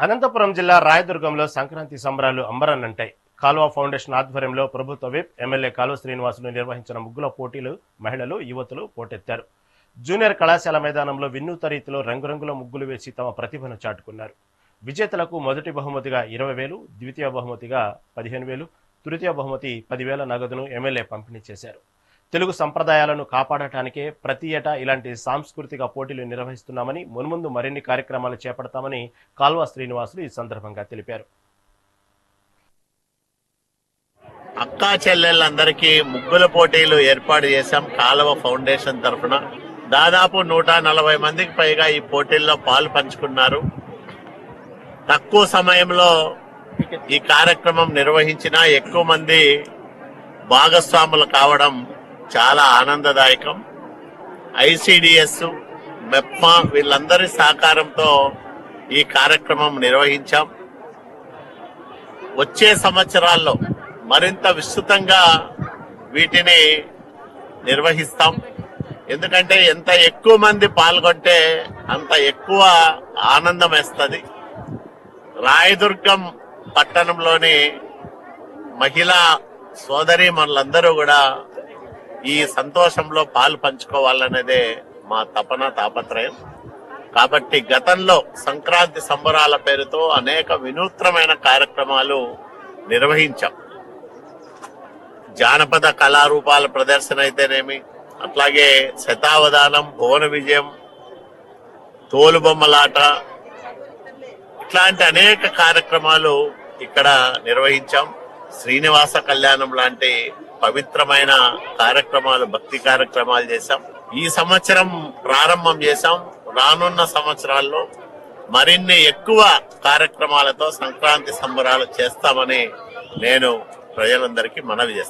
అనంతపురం జిల్లా రాయదుర్గంలో సంక్రాంతి సంబరాలు అంబరాన్నంటాయి. కాల్వ ఫౌండేషన్ ఆధ్వర్యంలో ప్రభుత్వ విప్ ఎమ్మెల్యే కాలువ శ్రీనివాసులు నిర్వహించిన ముగ్గుల పోటీలు మహిళలు, యువతులు పోటెత్తారు. జూనియర్ కళాశాల మైదానంలో వినూత్న రీతిలో రంగురంగుల ముగ్గులు వేసి తమ ప్రతిభను చాటుకున్నారు. విజేతలకు మొదటి బహుమతిగా 20,000, ద్వితీయ బహుమతిగా 15,000, తృతీయ బహుమతి 10,000 నగదును ఎమ్మెల్యే పంపిణీ చేశారు. తెలుగు సంప్రదాయాలను కాపాడటానికే ప్రతి ఏటా ఇలాంటి సాంస్కృతిక పోటీలు నిర్వహిస్తున్నామని, మున్ముందు మరిన్ని కార్యక్రమాలు చేపడతామని కాల్వ శ్రీనివాసులు ఈ సందర్భంగా తెలిపారు. అక్కా చెల్లెళ్ళందరికీ ముగ్గుల పోటీలు ఏర్పాటు చేశాం. కాలువ ఫౌండేషన్ తరఫున దాదాపు 140 మందికి పైగా ఈ పోటీల్లో పాలు పంచుకున్నారు. తక్కువ సమయంలో ఈ కార్యక్రమం నిర్వహించిన ఎక్కువ మంది భాగస్వాములు కావడం చాలా ఆనందదాయకం. ఐసిడిఎస్, మెప్మా వీళ్ళందరి సహకారంతో ఈ కార్యక్రమం నిర్వహించాం. వచ్చే సంవత్సరాల్లో మరింత విస్తృతంగా వీటిని నిర్వహిస్తాం. ఎందుకంటే ఎంత ఎక్కువ మంది పాల్గొంటే అంత ఎక్కువ ఆనందం వేస్తుంది. రాయదుర్గం పట్టణంలోని మహిళా సోదరి మనలందరూ కూడా ఈ సంతోషంలో పాలు పంచుకోవాలనేదే మా తపన, తాపత్రయం. కాబట్టి గతంలో సంక్రాంతి సంబరాల పేరుతో అనేక వినూత్నమైన కార్యక్రమాలు నిర్వహించాం. జానపద కళారూపాల ప్రదర్శన అయితేనేమి, అట్లాగే శతావధానం, భువన విజయం, తోలుబొమ్మలాట, ఇట్లాంటి అనేక కార్యక్రమాలు ఇక్కడ నిర్వహించాం. శ్రీనివాస కళ్యాణం లాంటి పవిత్రమైన కార్యక్రమాలు, భక్తి కార్యక్రమాలు చేశాం. ఈ సంవత్సరం ప్రారంభం చేశాం. రానున్న సంవత్సరాల్లో మరిన్ని ఎక్కువ కార్యక్రమాలతో సంక్రాంతి సంబరాలు చేస్తామని నేను ప్రజలందరికీ మనవి చేస్తాను.